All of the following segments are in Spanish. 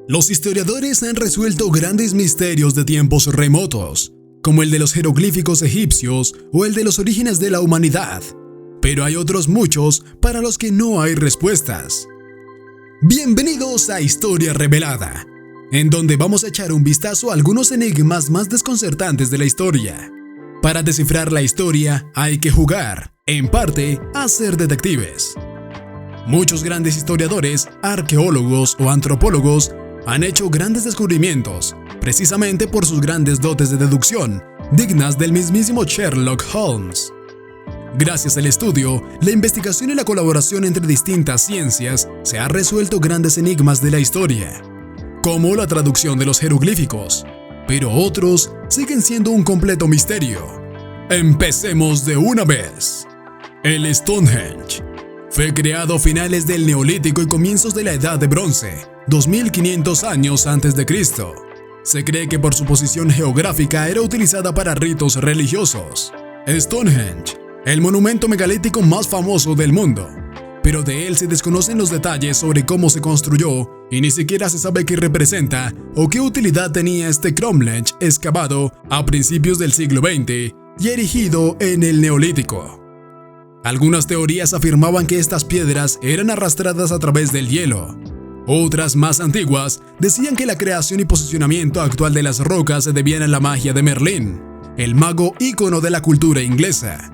Los historiadores han resuelto grandes misterios de tiempos remotos, como el de los jeroglíficos egipcios o el de los orígenes de la humanidad, pero hay otros muchos para los que no hay respuestas. Bienvenidos a Historia Revelada, en donde vamos a echar un vistazo a algunos enigmas más desconcertantes de la historia. Para descifrar la historia hay que jugar, en parte, a ser detectives. Muchos grandes historiadores, arqueólogos o antropólogos han hecho grandes descubrimientos, precisamente por sus grandes dotes de deducción, dignas del mismísimo Sherlock Holmes. Gracias al estudio, la investigación y la colaboración entre distintas ciencias, se han resuelto grandes enigmas de la historia, como la traducción de los jeroglíficos, pero otros siguen siendo un completo misterio. Empecemos de una vez. El Stonehenge fue creado a finales del Neolítico y comienzos de la Edad de Bronce, 2500 años antes de Cristo. Se cree que por su posición geográfica era utilizada para ritos religiosos. Stonehenge, el monumento megalítico más famoso del mundo, pero de él se desconocen los detalles sobre cómo se construyó y ni siquiera se sabe qué representa o qué utilidad tenía este cromlech excavado a principios del siglo XX y erigido en el Neolítico. Algunas teorías afirmaban que estas piedras eran arrastradas a través del hielo. Otras, más antiguas, decían que la creación y posicionamiento actual de las rocas se debían a la magia de Merlín, el mago ícono de la cultura inglesa.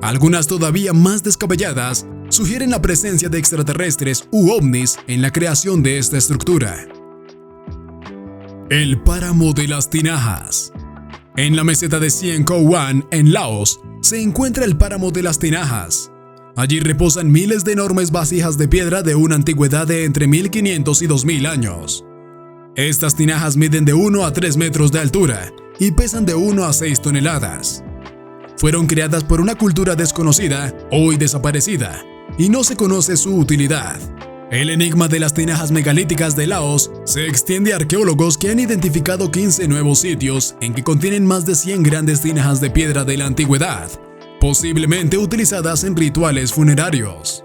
Algunas, todavía más descabelladas, sugieren la presencia de extraterrestres u ovnis en la creación de esta estructura. El páramo de las tinajas. En la meseta de Siem Khao Wan, en Laos, se encuentra el páramo de las tinajas. Allí reposan miles de enormes vasijas de piedra de una antigüedad de entre 1500 y 2000 años. Estas tinajas miden de 1 a 3 metros de altura y pesan de 1 a 6 toneladas. Fueron creadas por una cultura desconocida, hoy desaparecida, y no se conoce su utilidad. El enigma de las tinajas megalíticas de Laos se extiende a arqueólogos que han identificado 15 nuevos sitios en que contienen más de 100 grandes tinajas de piedra de la antigüedad, posiblemente utilizadas en rituales funerarios.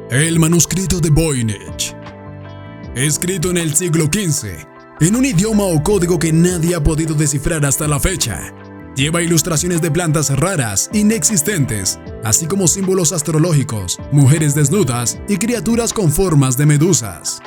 El manuscrito de Voynich. Escrito en el siglo XV, en un idioma o código que nadie ha podido descifrar hasta la fecha, lleva ilustraciones de plantas raras, inexistentes, así como símbolos astrológicos, mujeres desnudas y criaturas con formas de medusas.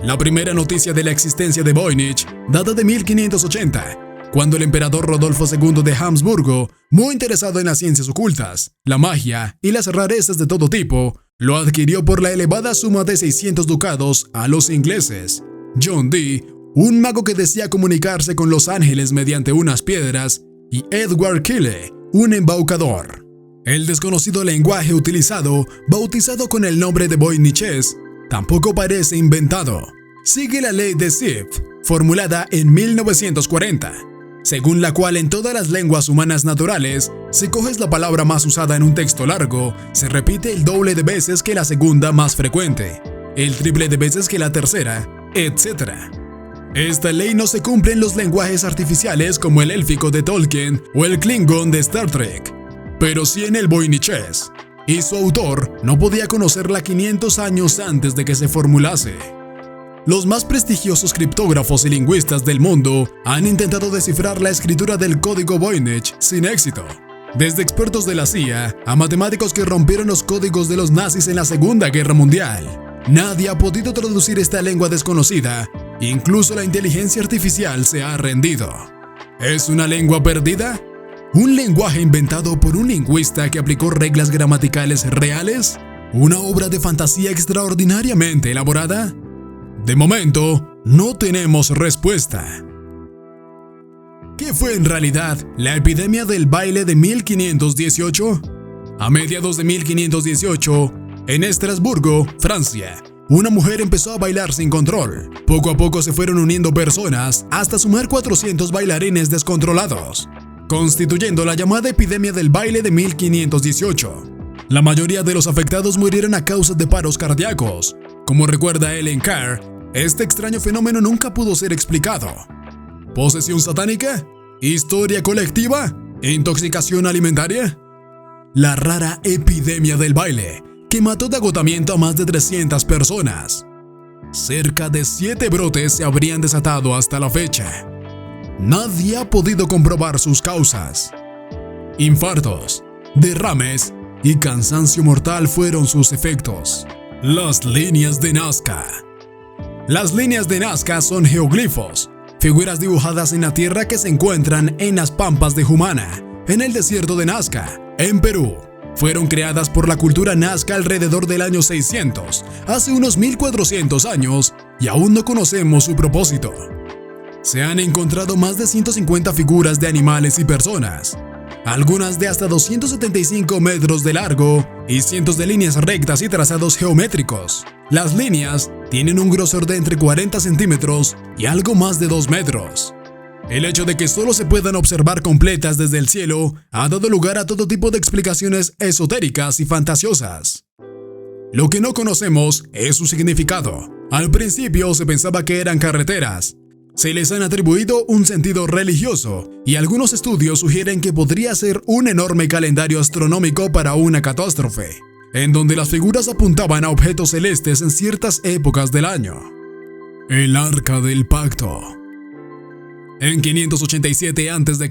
La primera noticia de la existencia de Voynich data de 1580, cuando el emperador Rodolfo II de Habsburgo, muy interesado en las ciencias ocultas, la magia y las rarezas de todo tipo, lo adquirió por la elevada suma de 600 ducados a los ingleses. John Dee, un mago que decía comunicarse con los ángeles mediante unas piedras, y Edward Keele, un embaucador. El desconocido lenguaje utilizado, bautizado con el nombre de Voyniches, tampoco parece inventado. Sigue la ley de Zipf, formulada en 1940, según la cual en todas las lenguas humanas naturales, si coges la palabra más usada en un texto largo, se repite el doble de veces que la segunda más frecuente, el triple de veces que la tercera, etc. Esta ley no se cumple en los lenguajes artificiales como el élfico de Tolkien o el Klingon de Star Trek, pero sí en el Voyniches, y su autor no podía conocerla 500 años antes de que se formulase. Los más prestigiosos criptógrafos y lingüistas del mundo han intentado descifrar la escritura del código Voynich sin éxito, desde expertos de la CIA a matemáticos que rompieron los códigos de los nazis en la Segunda Guerra Mundial. Nadie ha podido traducir esta lengua desconocida. Incluso la inteligencia artificial se ha rendido. ¿Es una lengua perdida? ¿Un lenguaje inventado por un lingüista que aplicó reglas gramaticales reales? ¿Una obra de fantasía extraordinariamente elaborada? De momento, no tenemos respuesta. ¿Qué fue en realidad la epidemia del baile de 1518? A mediados de 1518, en Estrasburgo, Francia, una mujer empezó a bailar sin control. Poco a poco se fueron uniendo personas hasta sumar 400 bailarines descontrolados, constituyendo la llamada epidemia del baile de 1518. La mayoría de los afectados murieron a causa de paros cardíacos. Como recuerda Ellen Carr, este extraño fenómeno nunca pudo ser explicado. ¿Posesión satánica? ¿Historia colectiva? ¿Intoxicación alimentaria? La rara epidemia del baile, que mató de agotamiento a más de 300 personas. cerca de 7 brotes se habrían desatado hasta la fecha. Nadie ha podido comprobar sus causas. Infartos, derrames y cansancio mortal fueron sus efectos. Las líneas de Nazca. Las líneas de Nazca son geoglifos, figuras dibujadas en la tierra que se encuentran en las pampas de Humana, en el desierto de Nazca, en Perú. Fueron creadas por la cultura Nazca alrededor del año 600, hace unos 1400 años, y aún no conocemos su propósito. Se han encontrado más de 150 figuras de animales y personas, algunas de hasta 275 metros de largo y cientos de líneas rectas y trazados geométricos. Las líneas tienen un grosor de entre 40 centímetros y algo más de 2 metros. El hecho de que solo se puedan observar completas desde el cielo ha dado lugar a todo tipo de explicaciones esotéricas y fantasiosas. Lo que no conocemos es su significado. Al principio se pensaba que eran carreteras. Se les han atribuido un sentido religioso y algunos estudios sugieren que podría ser un enorme calendario astronómico para una catástrofe, en donde las figuras apuntaban a objetos celestes en ciertas épocas del año. El Arca del Pacto. En 587 a.C.,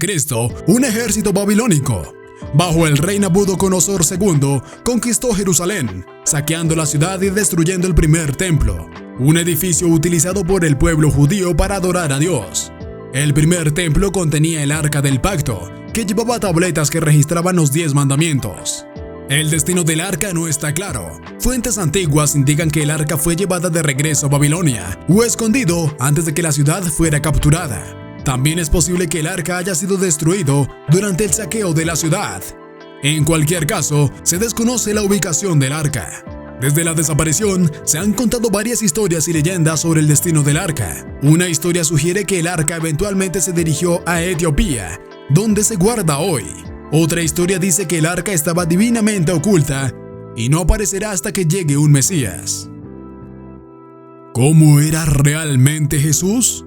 un ejército babilónico, bajo el rey Nabucodonosor II, conquistó Jerusalén, saqueando la ciudad y destruyendo el primer templo, un edificio utilizado por el pueblo judío para adorar a Dios. El primer templo contenía el Arca del Pacto, que llevaba tabletas que registraban los 10 mandamientos. El destino del arca no está claro. Fuentes antiguas indican que el arca fue llevada de regreso a Babilonia o escondido antes de que la ciudad fuera capturada. También es posible que el arca haya sido destruido durante el saqueo de la ciudad. En cualquier caso, se desconoce la ubicación del arca. Desde la desaparición, se han contado varias historias y leyendas sobre el destino del arca. Una historia sugiere que el arca eventualmente se dirigió a Etiopía, donde se guarda hoy. Otra historia dice que el arca estaba divinamente oculta y no aparecerá hasta que llegue un Mesías. ¿Cómo era realmente Jesús?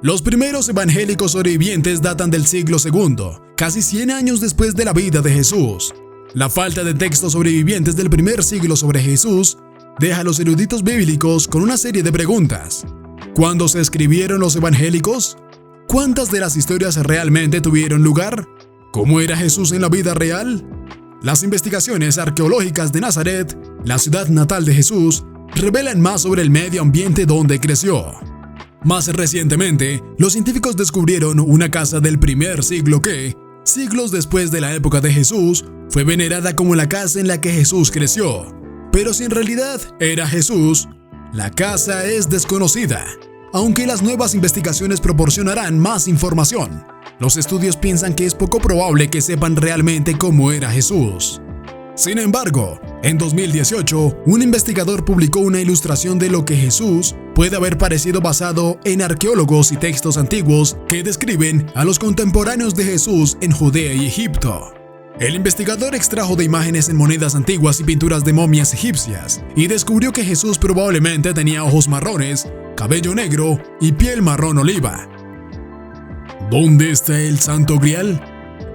Los primeros evangélicos sobrevivientes datan del siglo II, casi 100 años después de la vida de Jesús. La falta de textos sobrevivientes del primer siglo sobre Jesús deja a los eruditos bíblicos con una serie de preguntas. ¿Cuándo se escribieron los evangélicos? ¿Cuántas de las historias realmente tuvieron lugar? ¿Cómo era Jesús en la vida real? Las investigaciones arqueológicas de Nazaret, la ciudad natal de Jesús, revelan más sobre el medio ambiente donde creció. Más recientemente, los científicos descubrieron una casa del primer siglo que, siglos después de la época de Jesús, fue venerada como la casa en la que Jesús creció. Pero si en realidad era Jesús, la casa es desconocida. Aunque las nuevas investigaciones proporcionarán más información, los estudios piensan que es poco probable que sepan realmente cómo era Jesús. Sin embargo, en 2018, un investigador publicó una ilustración de lo que Jesús puede haber parecido basado en arqueólogos y textos antiguos que describen a los contemporáneos de Jesús en Judea y Egipto. El investigador extrajo de imágenes en monedas antiguas y pinturas de momias egipcias y descubrió que Jesús probablemente tenía ojos marrones, cabello negro y piel marrón oliva. ¿Dónde está el Santo Grial?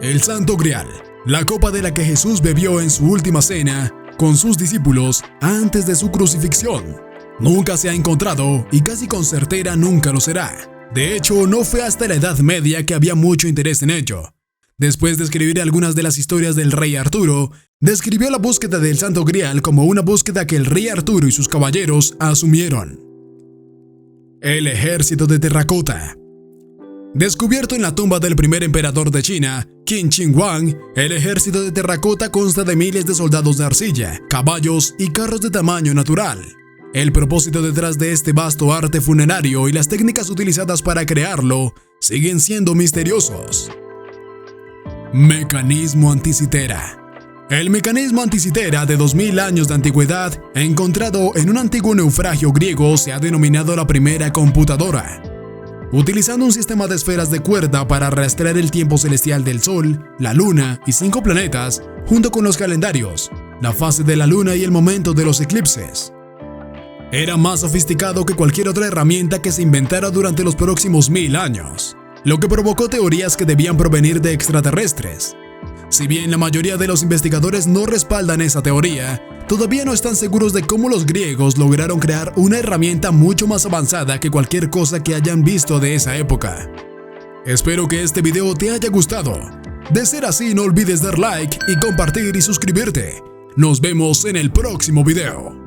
El Santo Grial, la copa de la que Jesús bebió en su última cena con sus discípulos antes de su crucifixión, nunca se ha encontrado y casi con certeza nunca lo será. De hecho, no fue hasta la Edad Media que había mucho interés en ello. Después de escribir algunas de las historias del rey Arturo, describió la búsqueda del Santo Grial como una búsqueda que el rey Arturo y sus caballeros asumieron. El ejército de terracota. Descubierto en la tumba del primer emperador de China, Qin Shi Huang, el ejército de terracota consta de miles de soldados de arcilla, caballos y carros de tamaño natural. El propósito detrás de este vasto arte funerario y las técnicas utilizadas para crearlo siguen siendo misteriosos. Mecanismo anticitera. El mecanismo anticitera de 2000 años de antigüedad, encontrado en un antiguo naufragio griego, se ha denominado la primera computadora. Utilizando un sistema de esferas de cuerda para rastrear el tiempo celestial del Sol, la Luna y 5 planetas, junto con los calendarios, la fase de la Luna y el momento de los eclipses. Era más sofisticado que cualquier otra herramienta que se inventara durante los próximos 1000 años, lo que provocó teorías que debían provenir de extraterrestres. Si bien la mayoría de los investigadores no respaldan esa teoría, todavía no están seguros de cómo los griegos lograron crear una herramienta mucho más avanzada que cualquier cosa que hayan visto de esa época. Espero que este video te haya gustado. De ser así, no olvides dar like y compartir y suscribirte. Nos vemos en el próximo video.